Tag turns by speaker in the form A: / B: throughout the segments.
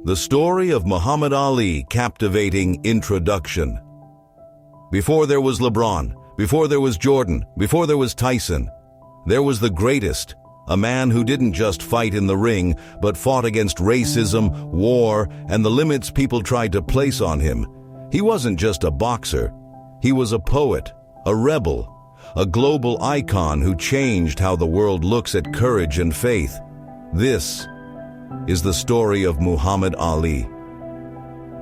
A: The story of Muhammad Ali captivating introduction. Before there was LeBron, before there was Jordan, before there was Tyson, there was the greatest, a man who didn't just fight in the ring, but fought against racism, war, and the limits people tried to place on him. He wasn't just a boxer. He was a poet, a rebel, a global icon who changed how the world looks at courage and faith. This is the story of Muhammad Ali.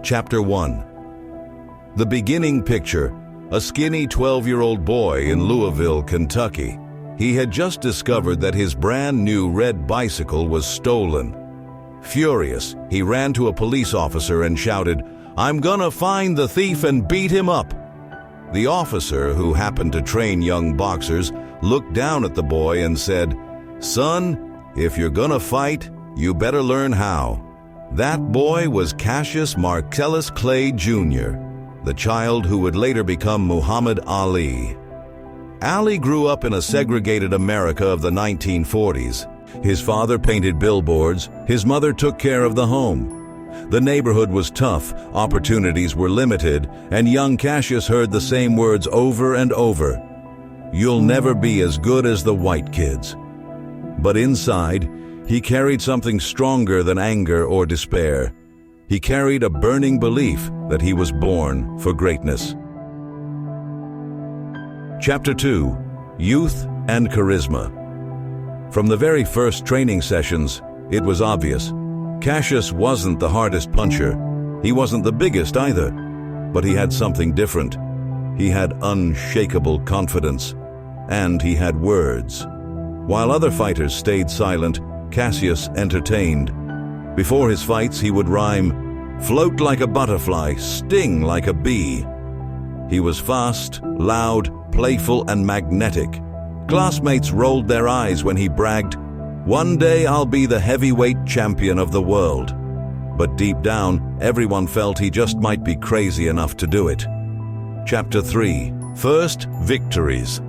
A: Chapter 1. The beginning picture, a skinny 12-year-old boy in Louisville, Kentucky. He had just discovered that his brand new red bicycle was stolen. Furious, he ran to a police officer and shouted, "I'm gonna find the thief and beat him up." The officer, who happened to train young boxers, looked down at the boy and said, "Son, if you're gonna fight, you better learn how." That boy was Cassius Marcellus Clay Jr., the child who would later become Muhammad Ali. Ali grew up in a segregated America of the 1940s. His father painted billboards, his mother took care of the home. The neighborhood was tough, opportunities were limited, and young Cassius heard the same words over and over. "You'll never be as good as the white kids." But inside, he carried something stronger than anger or despair. He carried a burning belief that he was born for greatness. Chapter 2. Youth and Charisma. From the very first training sessions, it was obvious. Cassius wasn't the hardest puncher. He wasn't the biggest either. But he had something different. He had unshakable confidence. And he had words. While other fighters stayed silent, Cassius entertained. Before his fights, he would rhyme, "Float like a butterfly, sting like a bee." He was fast, loud, playful, and magnetic. Classmates rolled their eyes when he bragged, "One day I'll be the heavyweight champion of the world." But deep down, everyone felt he just might be crazy enough to do it. Chapter 3. First Victories.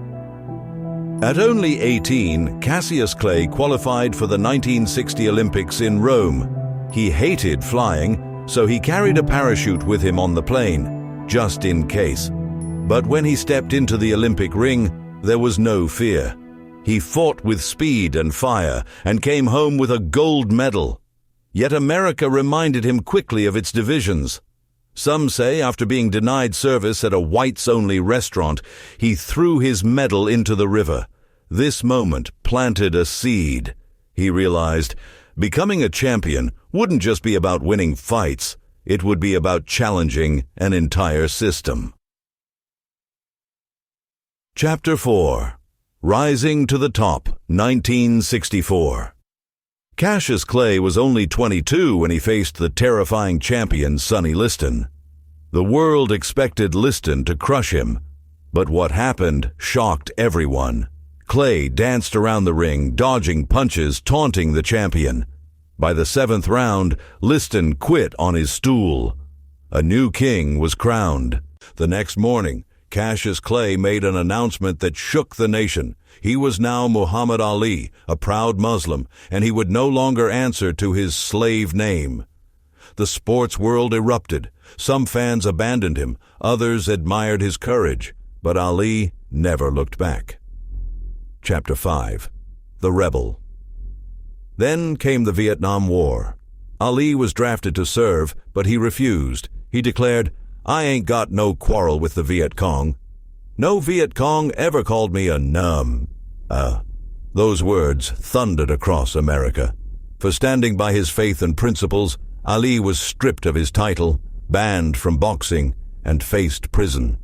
A: At only 18, Cassius Clay qualified for the 1960 Olympics in Rome. He hated flying, so he carried a parachute with him on the plane, just in case. But when he stepped into the Olympic ring, there was no fear. He fought with speed and fire and came home with a gold medal. Yet America reminded him quickly of its divisions. Some say after being denied service at a whites-only restaurant, he threw his medal into the river. This moment planted a seed. He realized becoming a champion wouldn't just be about winning fights, it would be about challenging an entire system. Chapter 4. Rising to the Top, 1964. Cassius Clay was only 22 when he faced the terrifying champion Sonny Liston. The world expected Liston to crush him, but what happened shocked everyone. Clay danced around the ring, dodging punches, taunting the champion. By the 7th round, Liston quit on his stool. A new king was crowned. The next morning, Cassius Clay made an announcement that shook the nation. He was now Muhammad Ali, a proud Muslim, and he would no longer answer to his slave name. The sports world erupted. Some fans abandoned him, others admired his courage, but Ali never looked back. Chapter 5. The Rebel. Then came the Vietnam War. Ali was drafted to serve, but he refused. He declared, "I ain't got no quarrel with the Viet Cong. No Viet Cong ever called me a numb." Those words thundered across America. For standing by his faith and principles, Ali was stripped of his title, banned from boxing, and faced prison.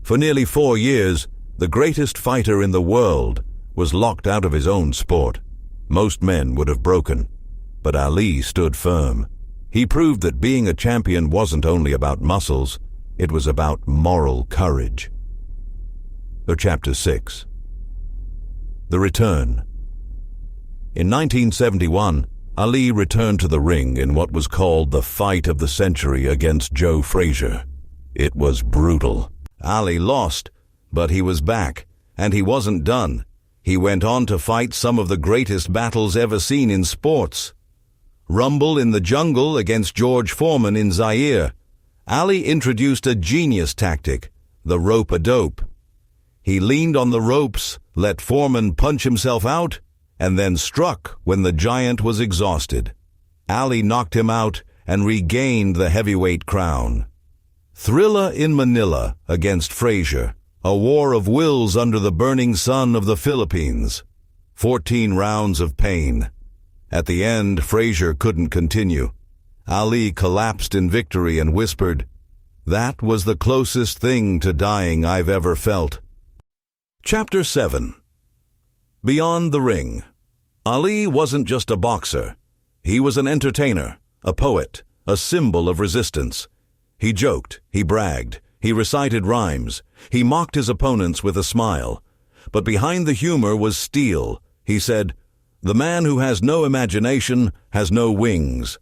A: For nearly 4 years, the greatest fighter in the world was locked out of his own sport. Most men would have broken, but Ali stood firm. He proved that being a champion wasn't only about muscles, it was about moral courage. Chapter 6. The Return. In 1971, Ali returned to the ring in what was called the fight of the century against Joe Frazier. It was brutal. Ali lost, but he was back, and he wasn't done. He went on to fight some of the greatest battles ever seen in sports. Rumble in the jungle against George Foreman in Zaire, Ali introduced a genius tactic, the rope-a-dope. He leaned on the ropes, let Foreman punch himself out, and then struck when the giant was exhausted. Ali knocked him out and regained the heavyweight crown. Thriller in Manila against Frazier, a war of wills under the burning sun of the Philippines. 14 rounds of pain. At the end, Frazier couldn't continue. Ali collapsed in victory and whispered, "That was the closest thing to dying I've ever felt." Chapter 7. Beyond the ring. Ali wasn't just a boxer. He was an entertainer, a poet, a symbol of resistance. He joked, he bragged, he recited rhymes, he mocked his opponents with a smile. But behind the humor was steel. He said, "The man who has no imagination has no wings."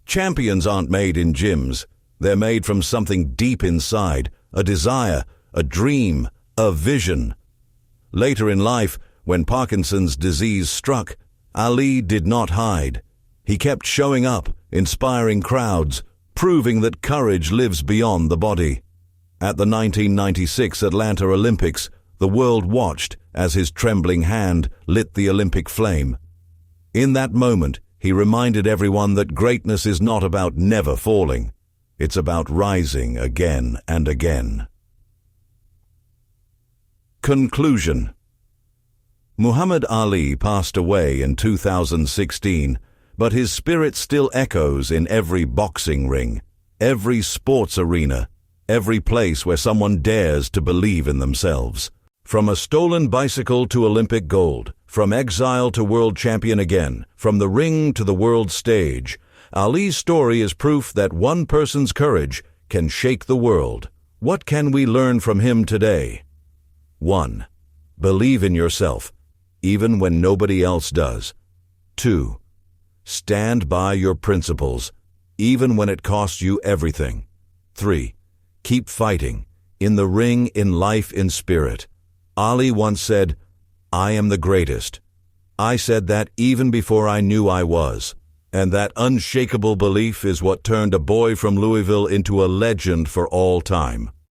A: Champions aren't made in gyms. They're made from something deep inside, a desire, a dream, a vision. Later in life, when Parkinson's disease struck, Ali did not hide. He kept showing up, inspiring crowds, proving that courage lives beyond the body. At the 1996 Atlanta Olympics, the world watched as his trembling hand lit the Olympic flame. In that moment, he reminded everyone that greatness is not about never falling. It's about rising again and again. Conclusion. Muhammad Ali passed away in 2016, but his spirit still echoes in every boxing ring, every sports arena, every place where someone dares to believe in themselves. From a stolen bicycle to Olympic gold, from exile to world champion again, from the ring to the world stage, Ali's story is proof that one person's courage can shake the world. What can we learn from him today? 1. Believe in yourself, even when nobody else does. 2. Stand by your principles, even when it costs you everything. 3. Keep fighting, in the ring, in life, in spirit. Ali once said, "I am the greatest." I said that even before I knew I was. And that unshakable belief is what turned a boy from Louisville into a legend for all time.